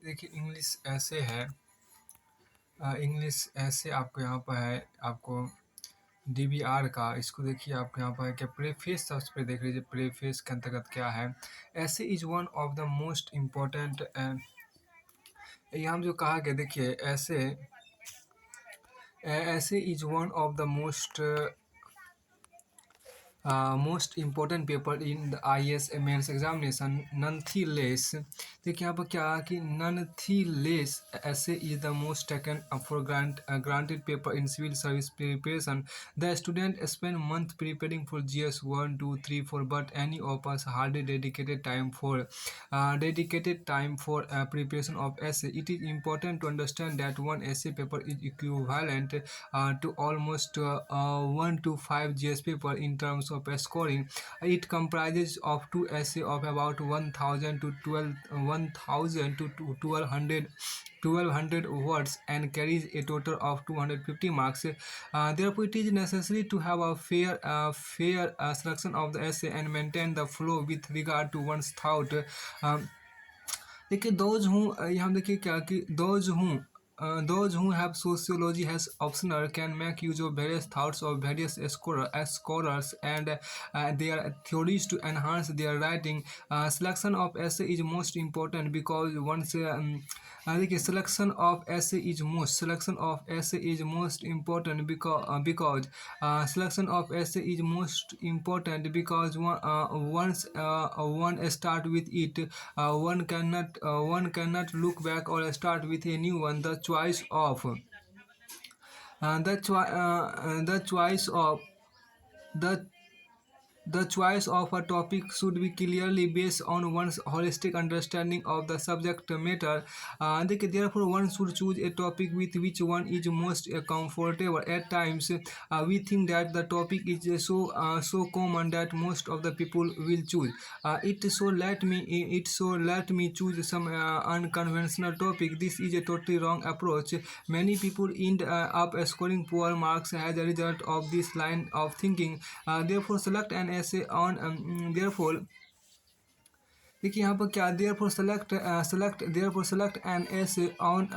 देखिए इंग्लिश ऐसे है। इंग्लिश ऐसे आपको यहाँ पर है, आपको डीबीआर का, इसको देखिए आपको यहाँ पर है क्या प्रेफेस, सबसे पहले देख लीजिए प्रेफेस के अंतर्गत क्या है। Essay is one of the most important, यहाँ जो कहा गया देखिए essay is one of the most important paper in the IAS mains examination nonetheless। देखिए यहाँ पर क्या है कि nonetheless essay is the most taken for granted paper in civil service preparation. The student spend month preparing for GS 1 2 3 4, but any of us hardly dedicated time for preparation of essay. It is important to understand that one essay paper is equivalent to almost 1 to 5 GS paper in terms of scoring. It comprises of two essays of about 1000 to 1200 words and carries a total of 250 marks. Therefore, it is necessary to have a fair selection of the essay and maintain the flow with regard to one's thought. Um, देखिए यहाँ देखिए क्या कि those who have sociology as optional can make use of various thoughts of various scholars and their theories to enhance their writing. Selection of essay is most important because once देखिए selection of essay is most important because once one start with it, one cannot look back or start with a new one. The choice of the The choice of a topic should be clearly based on one's holistic understanding of the subject matter. Therefore, one should choose a topic with which one is most comfortable. At times, we think that the topic is so common that most of the people will choose it. So let me choose some unconventional topic. This is a totally wrong approach. Many people end up scoring poor marks as a result of this line of thinking. Therefore, select an essay on therefore देखिए यहाँ पर क्या select an essay on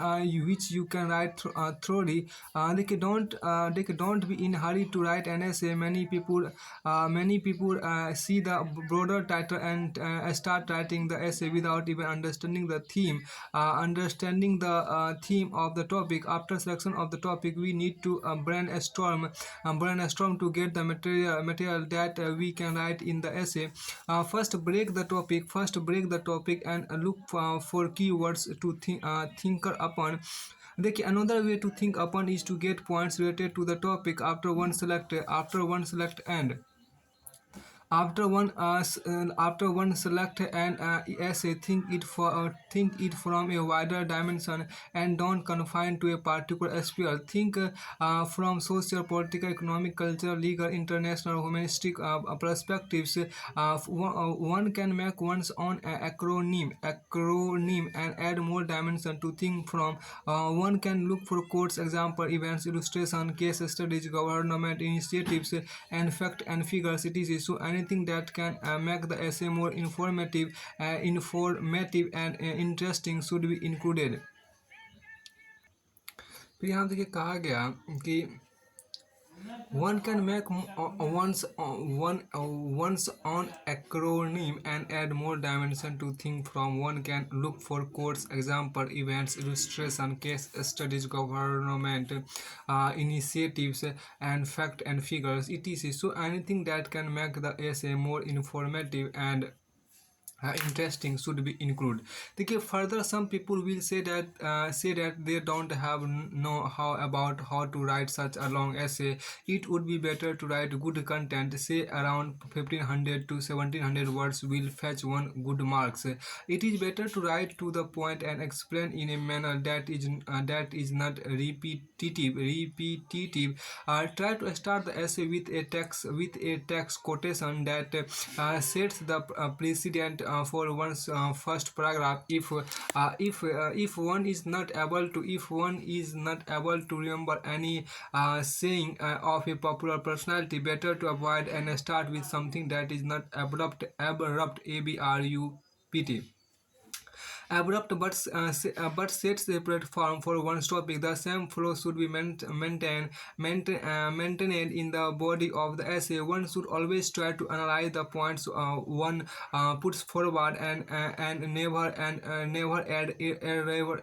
which you can write thoroughly. देखिए don't be in hurry to write an essay. Many people see the broader title and start writing the essay without even understanding the theme of the topic. After selection of the topic, we need to brainstorm to get the material that we can write in the essay. First break the topic and look for keywords to think upon. देखिए another way to think upon is to get points related to the topic after one select and after one select an essay, think it from a wider dimension and don't confine to a particular sphere. Think from social, political, economic, cultural, legal, international, humanistic perspectives. One can make one's own acronym and add more dimension to think from. One can look for quotes, example, events, illustration, case studies, government initiatives, and fact and figures. It is so anything that can make the essay more informative and interesting should be included. फिर यहाँ देखिए कहा गया कि one can make one's own acronym and add more dimension to think from. One can look for quotes, example, events, illustration, case studies, government initiatives, and fact and figures, etc. So anything that can make the essay more informative and interesting should be included. देखिए further some people will say that they don't have know how to write such a long essay. It would be better to write good content, say around 1500 to 1700 words will fetch one good marks. It is better to write to the point and explain in a manner that is not repetitive. Try to start the essay with a text quotation that sets the precedent for one's first paragraph. If one is not able to remember any saying of a popular personality, better to avoid and start with something that is not abrupt, abrupt. abrupt but set separate form for one topic. The same flow should be maintained in the body of the essay. One should always try to analyze the points one puts forward and never add irrelevant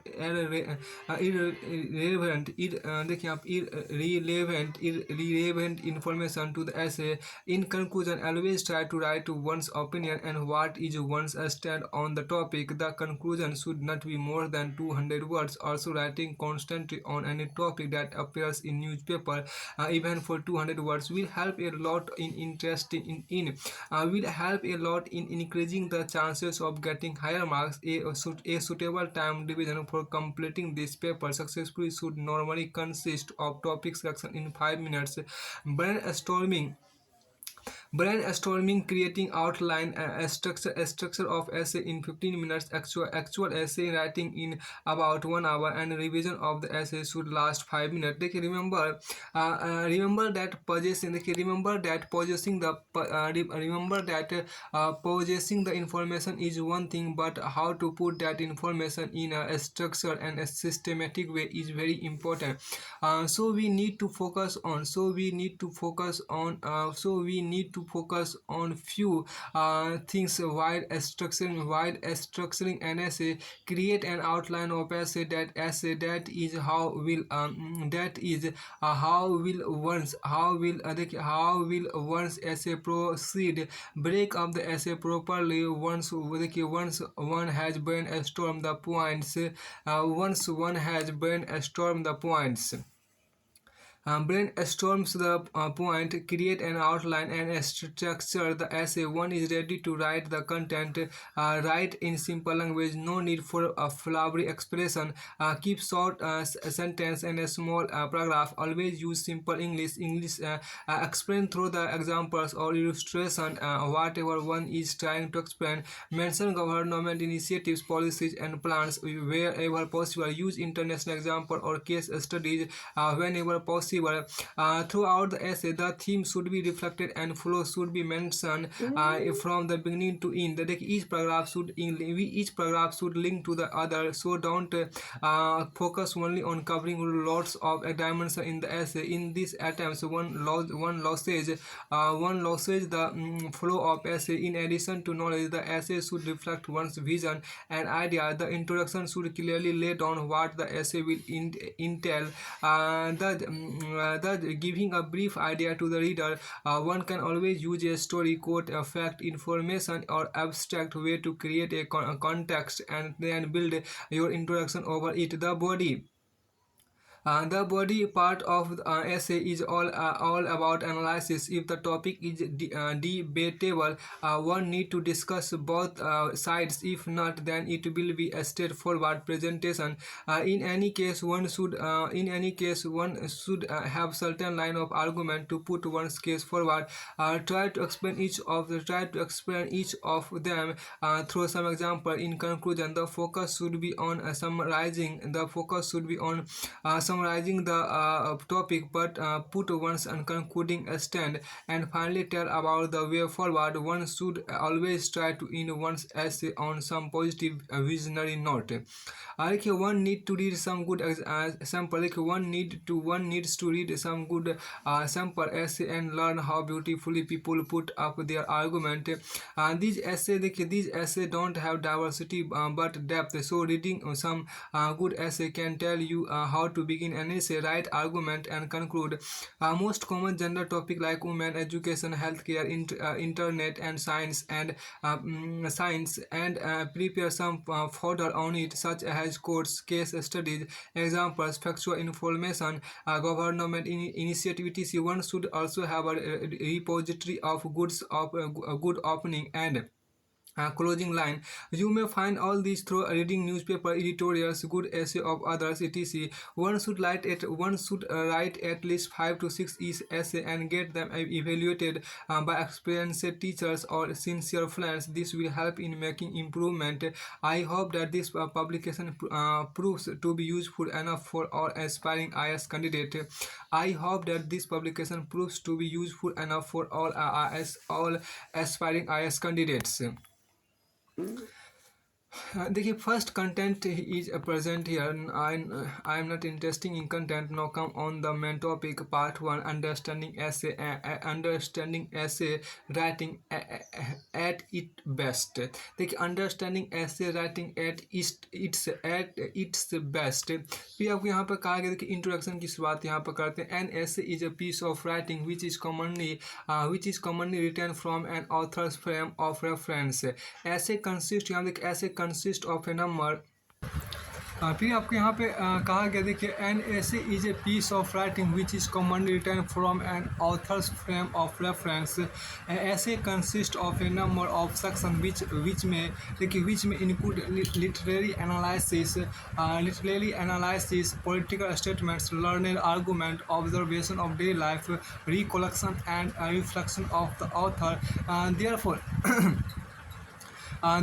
information to the essay. In conclusion, always try to write one's opinion and what is one's stand on the topic. The conclusion should not be more than 200 words. Also, writing constantly on any topic that appears in newspaper, even for 200 words, will help a lot in interesting will help a lot in increasing the chances of getting higher marks. A suitable time division for completing this paper successfully should normally consist of topic selection in 5 minutes, brainstorming creating outline, a structure of essay in 15 minutes, actual essay writing in about 1 hour, and revision of the essay should last 5 minutes. They can remember that possessing. They can remember that possessing the remember that possessing the information is one thing, but how to put that information in a structured and a systematic way is very important. So we need to focus on few things while structuring an essay. Create an outline of essay. How will one's essay proceed. Break up the essay properly. Once one has brainstormed the points once one has brainstormed the points brainstorms the point, create an outline and structure the essay. One is ready to write the content. Write in simple language, no need for a flowery expression. Keep short sentence and a small paragraph. Always use simple English. Explain through the examples or illustration whatever one is trying to explain. Mention government initiatives, policies, and plans wherever possible. Use international example or case studies whenever possible. Throughout the essay, the theme should be reflected and flow should be mentioned from the beginning to end. Each paragraph should link to the other, so don't focus only on covering lots of dimensions in the essay. In these attempts, one loses the flow of essay. In addition to knowledge, the essay should reflect one's vision and idea. The introduction should clearly lay down what the essay will entail. Thus, giving a brief idea to the reader. One can always use a story, quote, a fact, information, or abstract way to create a context and then build your introduction over it. The body part of the essay is all about analysis. If the topic is debatable, one need to discuss both sides. If not, then it will be a straightforward presentation. In any case, one should have certain line of argument to put one's case forward. Try to explain each of them through some example. In conclusion, the focus should be on summarizing the topic, but put one's concluding stand, and finally tell about the way forward. One should always try to end one's essay on some positive visionary note. One need to read some good sample. One needs to read some good sample essay and learn how beautifully people put up their argument. These essay don't have diversity but depth. So reading some good essay can tell you how to begin an essay, write argument, and conclude. Most common gender topic like women, education, healthcare, internet, and science, and prepare some fodder on it, such as quotes, case studies, examples, factual information, government initiative, etc. One should also have a repository of good opening and closing line. You may find all these through reading newspaper editorials, good essay of others, etc. One should write at least 5 to 6 each essay and get them evaluated by experienced teachers or sincere friends. This will help in making improvement. I hope that this publication proves to be useful enough for all aspiring IAS candidate. I hope that this publication proves to be useful enough for all aspiring IAS candidates. देखिए first content is present here I am not interesting in content now come on the main topic part one understanding ऐसे writing at it best. देखिए understanding ऐसे writing at its best. फिर आपको यहाँ पर कहा गया देखिए इंट्रोडक्शन की शुरुआत यहाँ पर करते हैं। An essay is a piece of writing which is commonly return from an author's frame of reference. Essay consist यहाँ देखिए ऐसे consist of a number। फिर आपको यहाँ पे कहा गया देखिए an essay is a piece of writing which is commonly return from an author's frame of reference. Essay consist of a number of section which में देखिए विच में include literary analysis political statements learned argument observation of daily life recollection and reflection of the author. Therefore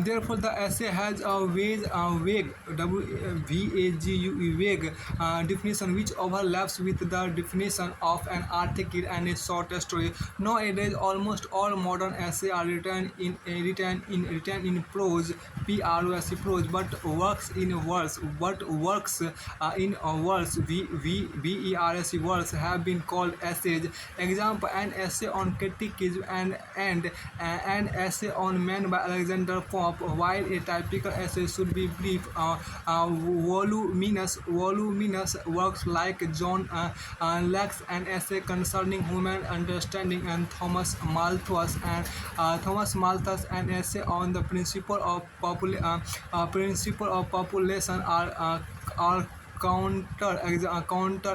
therefore, the essay has a vague vague definition which overlaps with the definition of an article and a short story. Nowadays, almost all modern essays are written in prose, prose, but works in verse. Verse have been called essays. Example: an essay on criticism and an essay on man by Alexander Pope. While a typical essay should be brief, voluminous works like John Locke's an essay concerning human understanding and Thomas Malthus an essay on the principle of population are counter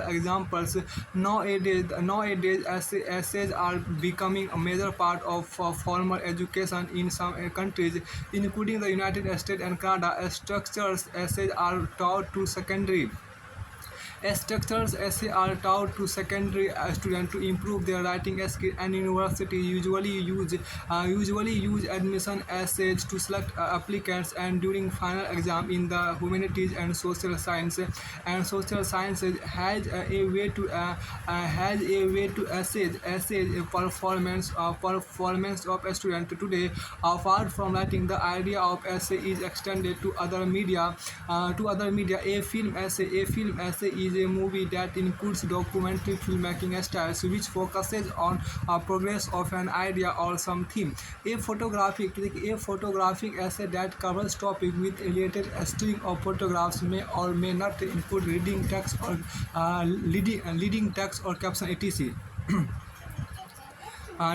examples. Nowadays essays are becoming a major part of formal education in some countries, including the United States and Canada. Structures essays are taught to secondary students to improve their writing skills, and university usually use admission essays to select applicants and during final exam in the humanities and social sciences. Has a way to assess performance of a student today. Apart from writing, the idea of essay is extended to other media. A film essay is a movie that includes documentary filmmaking styles which focuses on progress of an idea or some theme. A photographic essay that covers topic with related string of photographs may or may not include leading text or caption etc.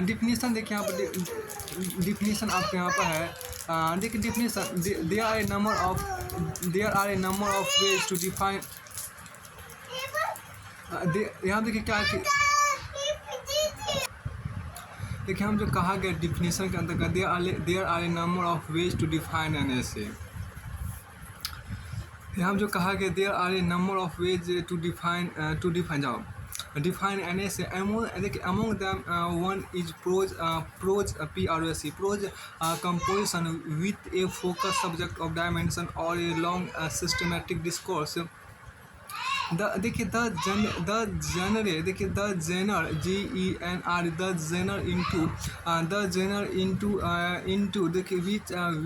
Definition देखिए यहाँ पर definition आपके यहाँ पर है। देखिए definition there are a number of ways to define. यहाँ देखिए क्या देखिए हम जो कहा गया डिफिनीशन के अंतर्गत there are a number of ways to define an essay. यहाँ जो कहा गया there are a number of ways to define जाओ define an essay. Among them one is prose composition with a focused subject of dimension or a long systematic discourse. The genre into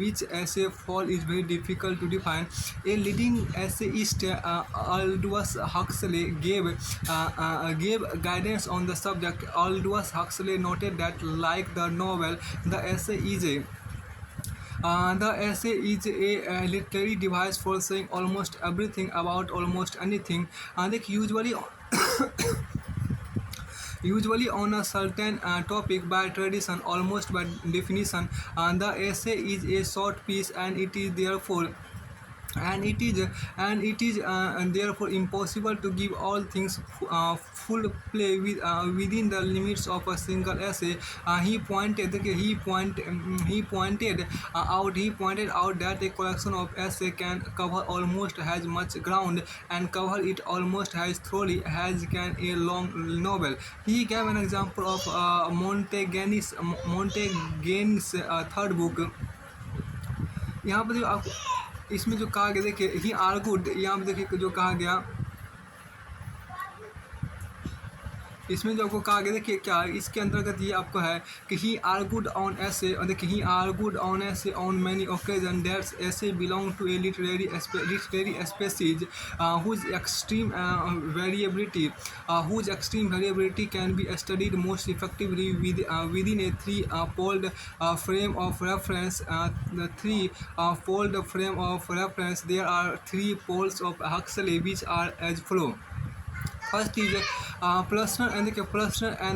which essay fall is very difficult to define. A leading essayist Aldous Huxley gave guidance on the subject. Aldous Huxley noted that like the novel, the essay is a literary device for saying almost everything about almost anything. Usually on a certain topic by tradition, almost by definition. The essay is a short piece and it is therefore therefore impossible to give all things full play within the limits of a single essay. He pointed out that a collection of essay can cover almost as much ground and cover it almost as thoroughly as can a long novel. He gave an example of Montaigne's third book. यहाँ पर जो आपको इसमें जो कहा गया देखिए he आर्गुड, यहाँ पर देखिए जो कहा गया इसमें जो आपको कहा गया देखिए क्या इसके अंतर्गत ये आपको है कि ही आर्गुड ऑन ऐसे, और देखिए he argued on essay on many occasion that essay belong to a literary species whose extreme variability can be studied most effectively within a three-fold frame of reference. The three-fold frame of reference, there are three poles of Huxley which are as follow. First is personal and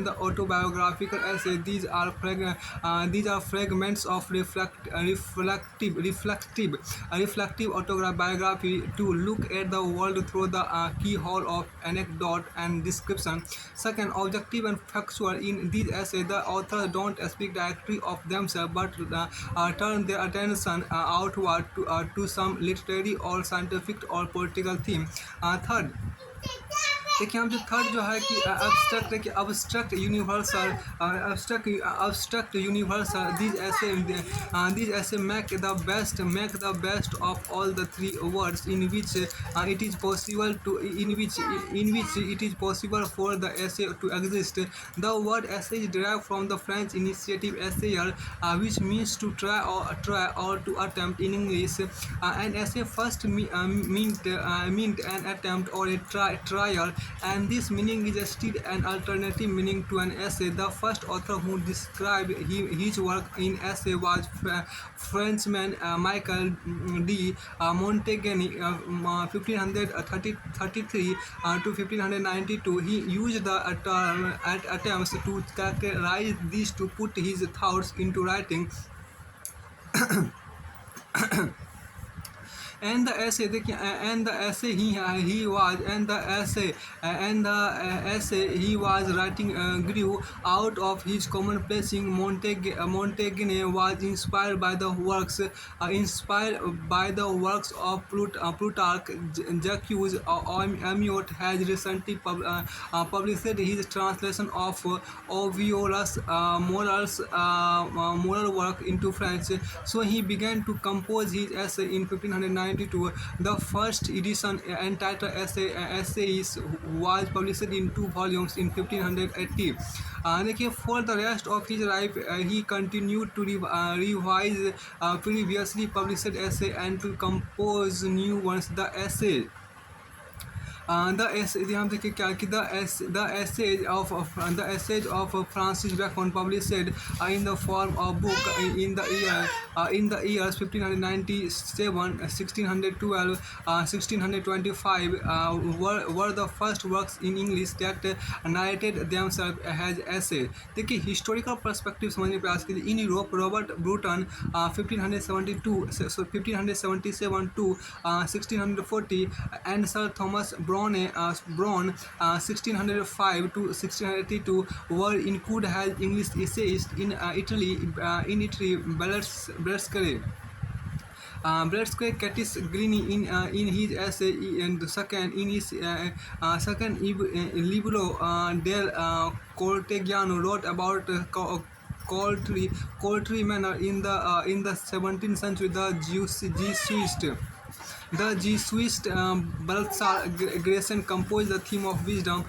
the autobiographical essay. These are fragments of reflective autobiography to look at the world through the keyhole of anecdote and description. Second, objective and factual. In these essays, the authors don't speak directly of themselves but turn their attention outward to some literary or scientific or political theme. Third, देखिए हम जो third जो है कि abstract, देखिए abstract universal these ऐसे make the best of all the three words in which it is possible for the essay to exist. The word essay is derived from the French initiative essayer, which means to try or to attempt. In English, an essay first meant an attempt or a trial, and this meaning is still an alternative meaning to an essay. The first author who described his work in essay was Frenchman Michael de Montaigne, 1533 to 1592. He used the term attempts to characterize this to put his thoughts into writing. And the essay देखिए and the essay he was writing grew out of his commonplacing. Montaigne was inspired by the works of Plutarch. Jacques Amyot has recently published his translation of Oviolus' moral work into French, so he began to compose his essay in 1592. The first edition, entitled Essays, was published in 2 volumes in 1580. देखिए for the rest of his life he continued to revise previously published essay and to compose new ones. The essay यहाँ देखिए क्या कि the essays of Francis Bacon, published in the form of book in the years 1597, 1612, 1625 were the first works in English that narrated themselves as essays. देखिए historical perspective समझने प्रयास कीजिए. In Europe Robert Burton 1577 to 1640 and Sir Thomas Brown 1605 to 1682 were included as English essayists. In Italy, Bradesque Catis Grini in his essay and second libro del Cortegiano wrote about Coultry Manor in the 17th century. The Jesuit Balthasar Gracian composed the theme of wisdom.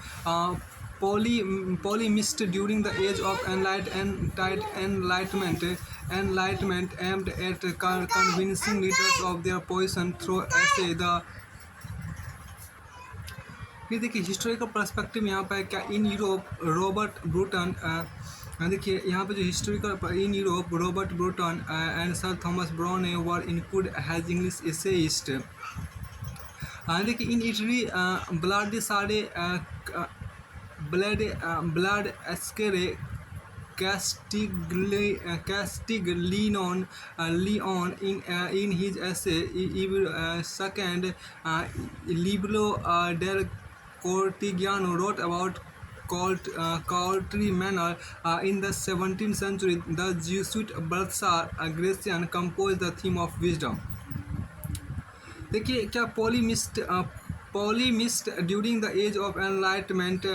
Polemist during the age of enlightenment aimed at convincing readers of their position through essay. फिर देखिए historical perspective यहाँ पर क्या इन Europe Robert Bruton देखिए यहाँ पे जो historical in Europe Robert Burton and sir Thomas Browne were include as English essayist. देखिए in Italy Baldassare Castiglione Leon in his essay second libro del Cortegiano wrote about Coultry Manor in the 17th century. The Jesuit Balthasar Gracian composed the theme of wisdom. देखिए क्या Polemist during the age of enlightenment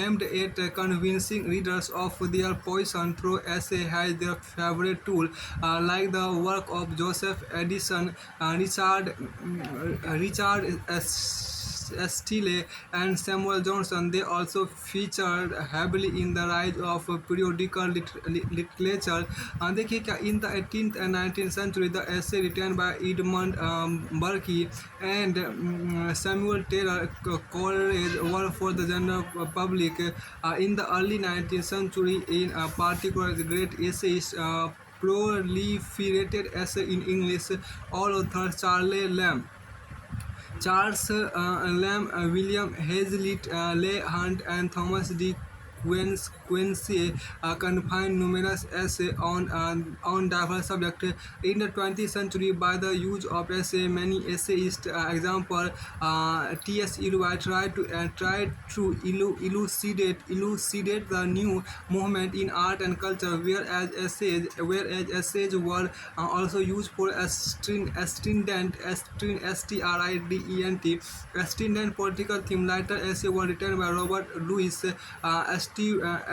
aimed at convincing readers of their position through essay has their favorite tool, like the work of Joseph Addison, Richard Steele and Samuel Johnson. They also featured heavily in the rise of periodical literature. देखिए क्या in the 18th and 19th century, the essay written by Edmund Burke and Samuel Taylor Coleridge were for the general public. In the early 19th century, in particular, the great essayists proliferated essay in English. All authors Charles Lamb, William Hazlitt, Leigh Hunt, and Thomas D. Quincy confined numerous essays on diverse subjects. In the 20th century, by the use of essay, many essayists, example T.S. Eliot, tried to elucidate the new movement in art and culture, whereas essays were also used for strident political theme. Later essays were written by Robert Louis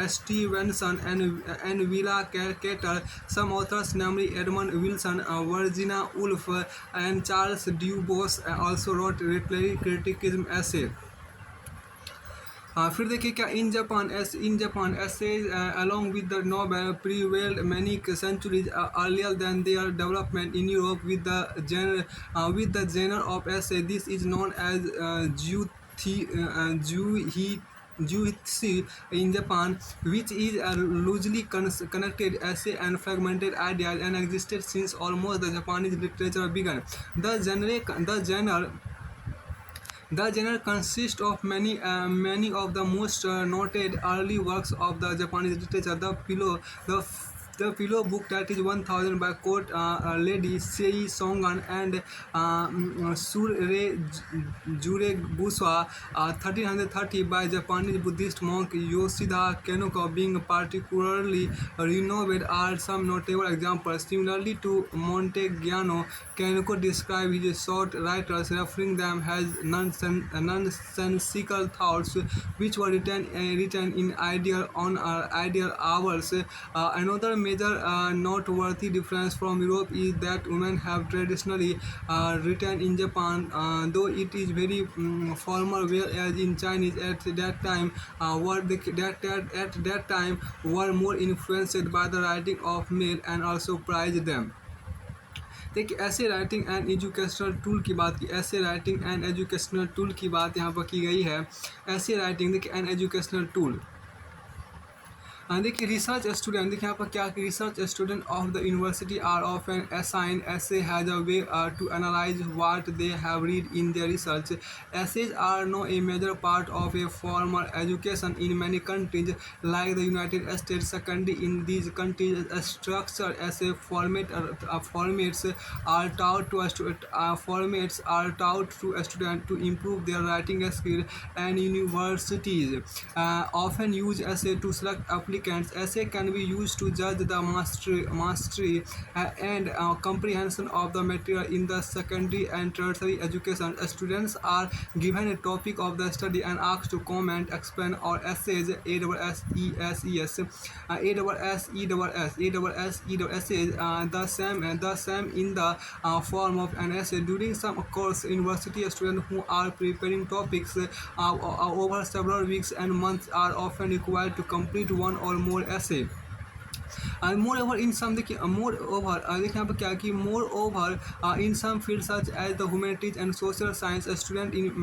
Stevenson and Willa Cather. Some authors, namely Edmund Wilson, Virginia Woolf, and Charles Du Bois, also wrote literary criticism essay. फिर देखिए क्या in Japan essays along with the novel prevailed many centuries earlier than their development in Europe with the genre of essay. This is known as Juichi in Japan, which is a loosely connected essay and fragmented ideas, and existed since almost the Japanese literature began. The genre consists of many of the most noted early works of the Japanese literature. The Pillow book, that is 1000 by court lady Sei Songan and Jureguswa, 1330 by Japanese Buddhist monk Yoshida Kenoko, being particularly renowned, are some notable examples. Similarly to Montegiano, Kenoko describes his short writers, referring them as nonsensical thoughts which were written in ideal hours. Another major noteworthy difference from Europe is that women have traditionally written in Japan, though it is very formal, whereas in Chinese at that time were more influenced by the writing of male and also prized them. देखिए ऐसे writing and educational tool की बात की यहाँ पर की गई है। ऐसे राइटिंग देखिए एंड एजुकेशनल टूल देखिए रिसर्च स्टूडेंट, देखिए यहाँ पर क्या research student of the university are often assigned essay has a way to analyze what they have read in their research. Essays are now a major part of a formal education in many countries like the United States. Secondly, in these countries, structured essay formats are taught to students to improve their writing skills, and universities often use essay to select applicants. Essay can be used to judge the mastery and comprehension of the material in the secondary and tertiary education. Students are given a topic of the study and asked to comment, explain, or essays, essays, the same in the form of an essay. During some course, university students who are preparing topics over several weeks and months are often required to complete one or more essay. Moreover, in some देखिए यहाँ पर क्या कि moreover in some fields such as the humanities and social science, students in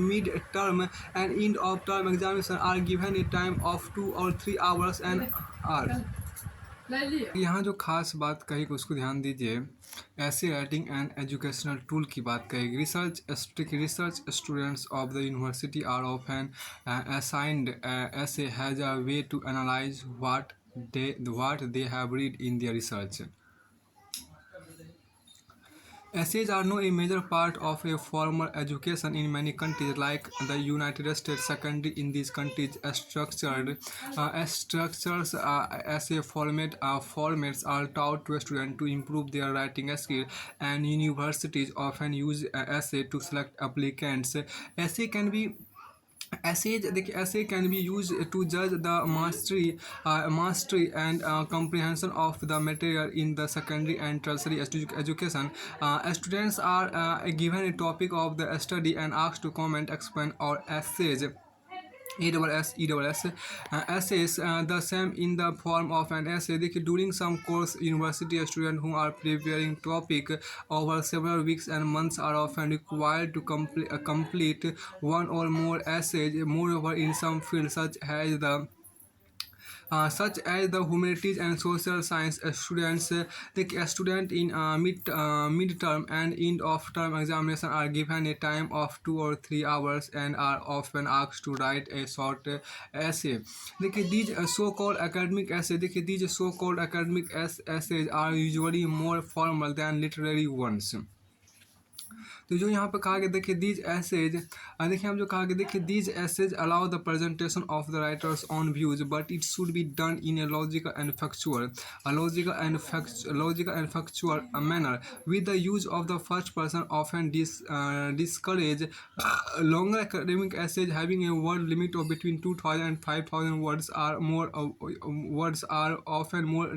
mid-term and end-of-term examination are given a time of 2 or 3 hours an hour. यहाँ जो खास बात कही उसको ध्यान दीजिए। ऐसे राइटिंग एंड एजुकेशनल टूल की बात कहेगी। Research students of the university are often assigned essay has a way to analyze what they have read in their research. Essays are now a major part of a formal education in many countries like the United States. Secondly, in these countries, structured essay formats are taught to students to improve their writing skills, and universities often use essay to select applicants. Essay can be Essay can be used to judge the mastery and comprehension of the material in the secondary and tertiary education. Students are given a topic of the study and asked to comment, explain, or essays. Essays, the same in the form of an essay. During some course, university students who are preparing topic over several weeks and months are often required to complete one or more essays. Moreover, in some fields such as the humanities and social science, students the student in midterm and end of term examination are given a time of 2 or 3 hours and are often asked to write a short essay. These so-called academic essays are usually more formal than literary ones. तो जो यहाँ पे कहा गया देखिए these essays, देखिए हम जो कहा गया देखिए these essays allow the presentation of the writers on views but it should be done in a logical and factual manner with the use of the first person often discourage longer academic essays having a word limit of between 2000 and 5000 words are more words are often more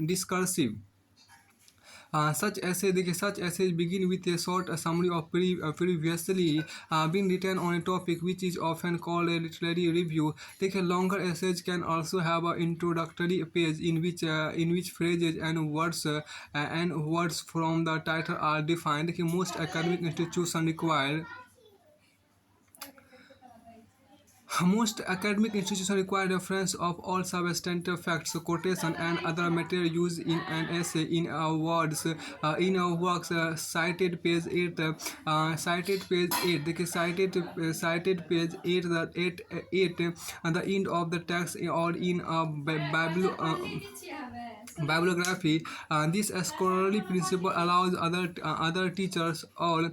discursive. Such essays begin with a short summary of previously been written on a topic, which is often called a literary review. Longer essays can also have an introductory page in which phrases and words from the title are defined. Most academic institutions require reference of all substantive facts, quotation, and other material used in an essay in our works. Cited page 8. Cited page 8. Cited page 8. The end of the text or in a bibliography. This scholarly principle allows other teachers or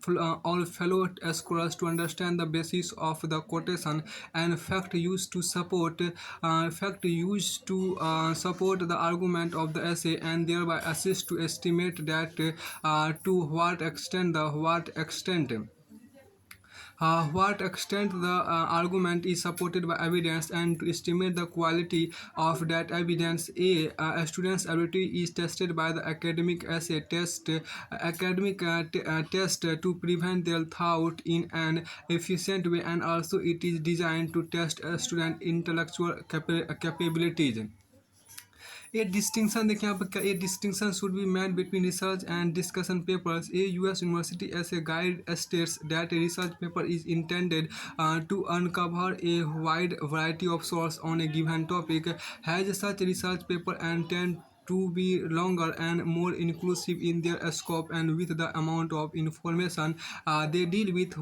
fellow scholars to understand the basis of the quotation and support the argument of the essay, and thereby assist to estimate that to what extent the argument is supported by evidence, and to estimate the quality of that evidence. A student's ability is tested by the academic test to prevent their thought in an efficient way, and also it is designed to test a student intellectual capabilities. A distinction should be made between research and discussion papers. A U.S. university as a guide states that a research paper is intended to uncover a wide variety of sources on a given topic. Has such research paper and tend to be longer and more inclusive in their scope and with the amount of information they deal with.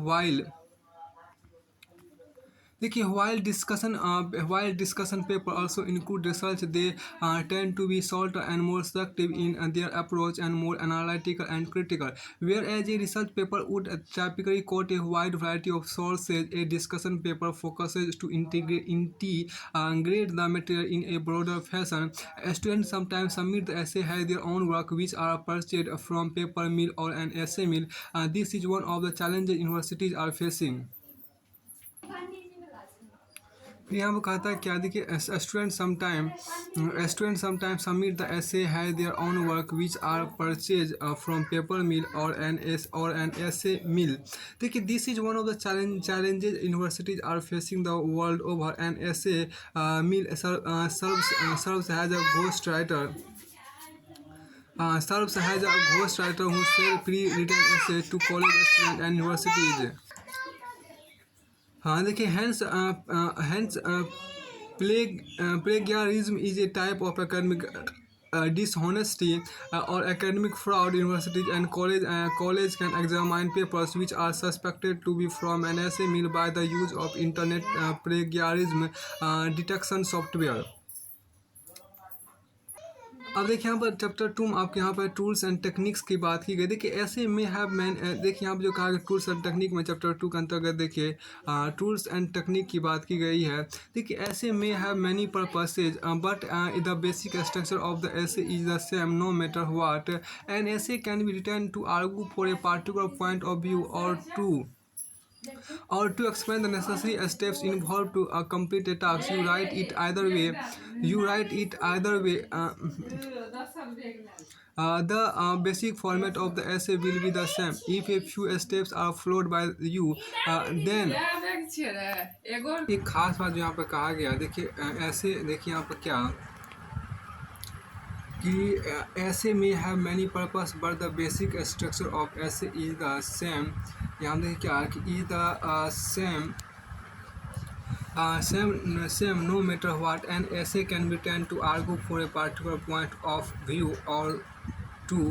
While discussion paper also include research, they tend to be shorter and more selective in their approach and more analytical and critical. Whereas a research paper would typically quote a wide variety of sources, a discussion paper focuses to integrate the material in a broader fashion. Students sometimes submit the essay as their own work, which are purchased from paper mill or an essay mill. This is one of the challenges universities are facing. फिर यहाँ पर कहता है क्या देखिए student sometime submit the essay has their own work which are purchased from paper mill or an essay mill. देखिए this is one of the challenges universities are facing the world over. An essay mill serves as a ghostwriter. Serves as a ghostwriter who sell pre-written essay to college students and universities. हाँ देखिए hence plagiarism is a type of academic dishonesty or academic fraud. Universities and college can examine papers which are suspected to be from an essay mill by the use of internet plagiarism detection software. अब देखिए यहाँ पर chapter 2 में आपके यहाँ पर tools and techniques की बात की गई। देखिए ऐसे में हैव मैन, देखिए यहाँ पर जो कहा गया टूल्स एंड टेक्निक में चैप्टर 2 के अंतर्गत देखिए टूल्स एंड टेक्निक की बात की गई है। देखिए essays may have many purposes but the basic structure of the essay is the same no matter what an essay can be written to argue for a particular point of view or to explain the necessary steps involved to complete a task. You write it either way. The basic format of the essay will be the same. If a few steps are followed by you, then एक खास बात जो यहाँ पर कहा गया, देखिए ऐसे देखिए यहाँ पर क्या कि ऐसे may have many purpose but the basic structure of ऐसे इज द सेम। यहाँ देखिए क्या कि is the same no matter what an essay can be tend to argue for a particular point of view or to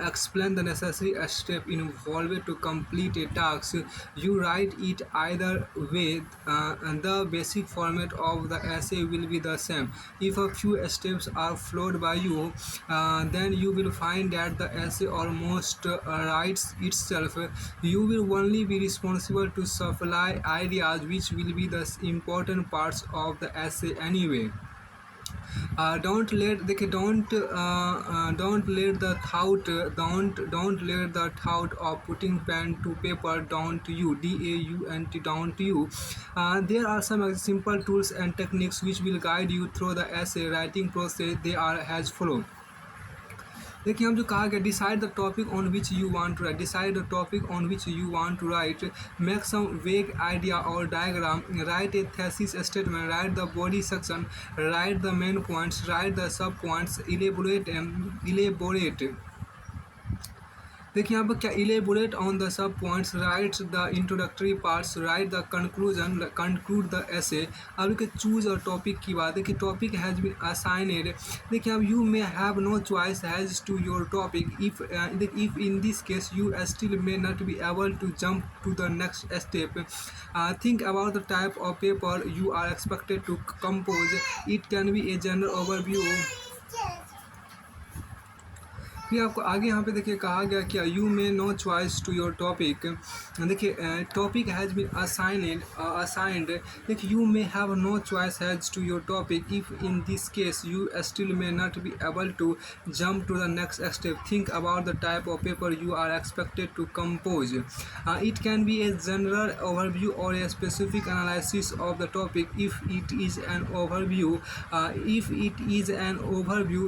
explain the necessary step involved to complete a task. You write it either way. And the basic format of the essay will be the same. If a few steps are followed by you, then you will find that the essay almost writes itself. You will only be responsible to supply ideas, which will be the important parts of the essay anyway. Don't let देखिए don't let the thought of putting pen to paper don't you. There are some simple tools and techniques which will guide you through the essay writing process. They are as follow. देखिए हम जो कहा गया decide the topic on which you want to write, decide the topic on which you want to write, make some vague idea or diagram, write a thesis statement, write the body section, write the main points, write the sub points, elaborate देखिए यहाँ पर क्या elaborate on the sub points, write the introductory parts, write the conclude the essay. अब देखिए choose a topic की बात, देखिए topic has been assigned, देखिए अब you may have no choice has to your topic if in this case you still may not be able to jump to the next step. Think about the type of paper you are expected to compose, it can be a general overview. फिर आपको आगे यहाँ पे देखिए कहा गया क्या you may no choice to your topic, देखिए टॉपिक हैज़ बीन असाइंड, देखिए you may have no choice has to your topic if in this case you still may not be able to jump to the next step. Think about the type of paper you are expected to compose, it can be a general overview or a specific analysis of the topic if it is an overview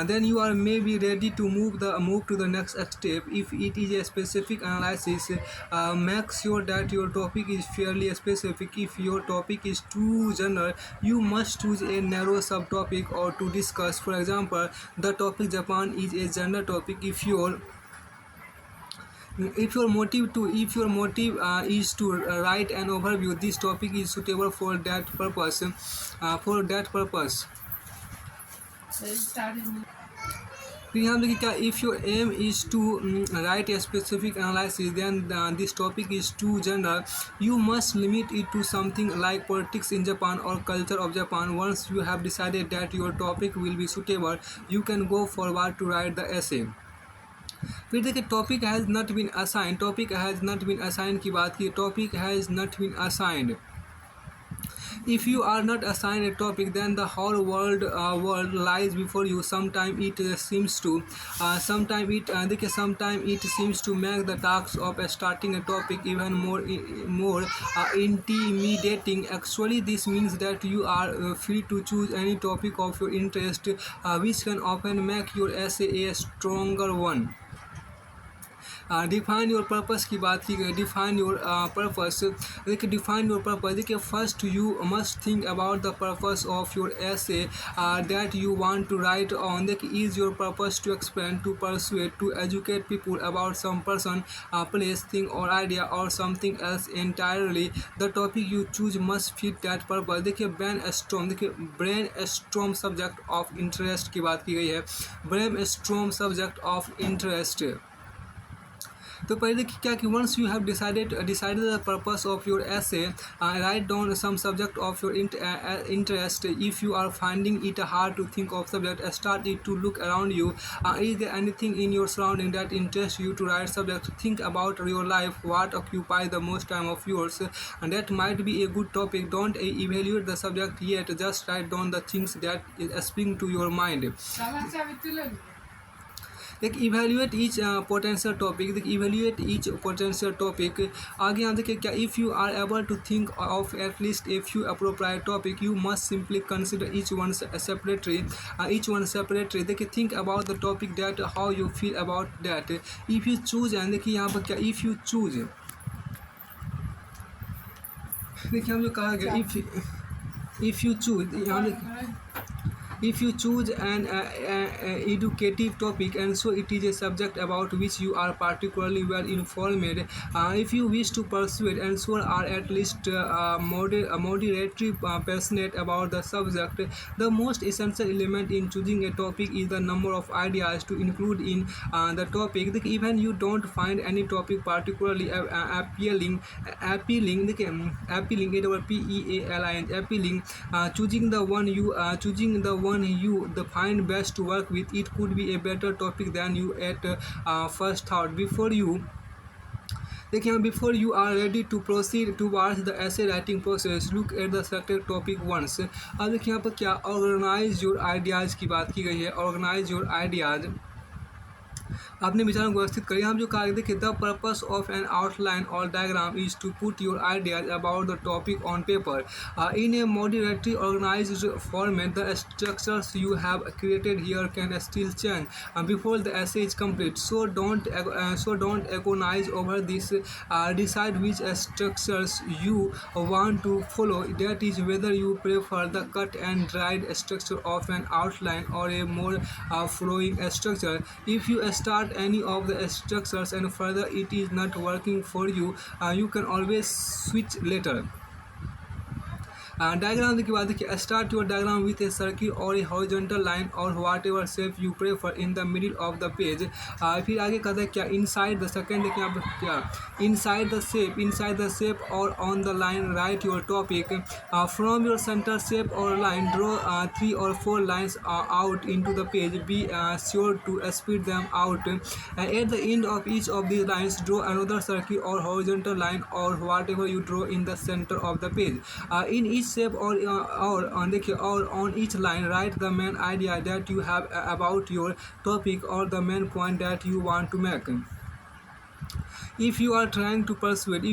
then you are maybe ready to move to the next step. If it is a specific analysis, make sure that your topic is fairly specific. If your topic is too general, you must choose a narrow subtopic or to discuss. For example, the topic Japan is a general topic. If your motive is to write an overview, this topic is suitable for that purpose. फिर यहाँ देखिए क्या if your aim is to write a specific analysis then this topic is too general, you must limit it to something like politics in Japan or culture of Japan. Once you have decided that your topic will be suitable, you can go forward to write the essay. फिर देखिए topic has not been assigned, topic has not been assigned की बात की, topic has not been assigned. If you are not assigned a topic, then the whole world lies before you. Sometimes it seems to make the task of starting a topic even more intimidating. Actually, this means that you are free to choose any topic of your interest, which can often make your essay a stronger one. Define your purpose की बात की गई, define your purpose, देखिए define your purpose, देखिए first you must think about the purpose of your essay that you want to write on. देखिए is your purpose to explain, to persuade, to educate people about some person, place, thing or idea or something else entirely. The topic you choose must fit that purpose. देखिए brainstorm subject of interest की बात की गई है, brainstorm subject of interest. तो पहले देखिए क्या कि once you have decided the purpose of your essay, write down some subject of your interest. If you are finding it hard to think of subject, start it to look around you. Is there anything in your surrounding that interests you to write subject? Think about your life, what occupies the most time of yours, and that might be a good topic. Don't evaluate the subject yet, just write down the things that spring to your mind. like evaluate each potential topic, evaluate each potential topic. आगे यहाँ देखिए क्या, if you are able to think of at least a few appropriate topic, you must simply consider each one separately. देखिए think about the topic, that how you feel about that. If you choose, and देखिए यहाँ पर क्या, if you choose, देखिए हम जो कहा गया, if you choose यहाँ, if you choose an educative topic and so it is a subject about which you are particularly well informed, if you wish to pursue it and so are at least moderately passionate about the subject, the most essential element in choosing a topic is the number of ideas to include in the topic. Even you don't find any topic particularly appealing, appealing, appealing, choosing the one you find best to work with, it could be a better topic than you at first thought. Before you are ready to proceed towards the essay writing process, look at the selected topic once. अब देखिए यहाँ पर क्या, organise your ideas की बात की गई है, ऑर्गेनाइज योर आइडियाज़, अपने विचारों को व्यवस्थित करिए। हम जो कहा, देखिए the purpose of an outline और diagram is to put your ideas about the topic on paper in a moderately organized format. The structures you have created here can still change before the essay is complete, so don't agonize over this. Decide which structures you want to follow, that is whether you prefer the cut and dried structure of an outline or a more flowing structure. If you start any of the structures and further it is not working for you, you can always switch later. Diagram के बाद देखिए, start your diagram with a circle और ए horizontal line और what ever shape you prefer in the middle of the page. फिर आगे कहते हैं क्या, इनसाइड द सेकेंड, देखिए यहाँ पर क्या, इनसाइड द शेप और on the line right your topic. From your centre shape और line draw 3 or 4 lines out into the page. Be sure to speed them out. At the end of each of these lines, draw another circle or horizontal line or whatever you draw in the center of the page. In each shape or on each line, write the main idea that you have about your topic or the main point that you want to make. If you are trying to persuade,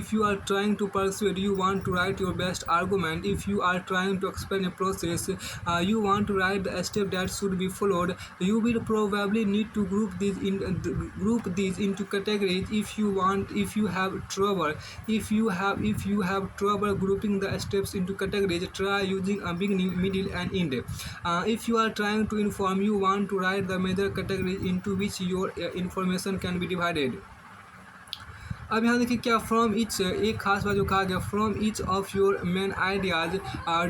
you want to write your best argument. If you are trying to explain a process, you want to write the step that should be followed. You will probably need to group these into categories. If you have trouble grouping the steps into categories, try using a beginning, middle and end. If you are trying to inform, you want to write the major categories into which your information can be divided. अब यहाँ देखिए क्या, from each, एक खास बात जो कहा गया, from each of your main ideas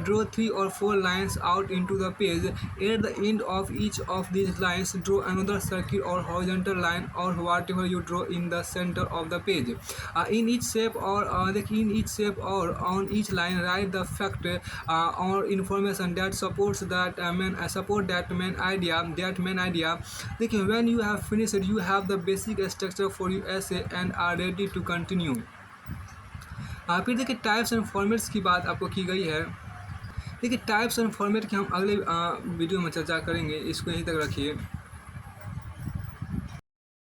draw 3 or 4 lines out into the page. At the end of each of these lines draw another circle और हॉरिजॉन्टल लाइन और whatever you draw in the centre of the page. In each shape और on each line write the fact और information that support that main idea. देखिए when you have finished, you have the basic structure for your essay and are ready to continue. फिर देखिए types and formats की बात आपको की गई है. देखिए टाइप्स एंड फॉर्मेट की हम अगले वीडियो में चर्चा करेंगे, इसको यहीं तक रखिए.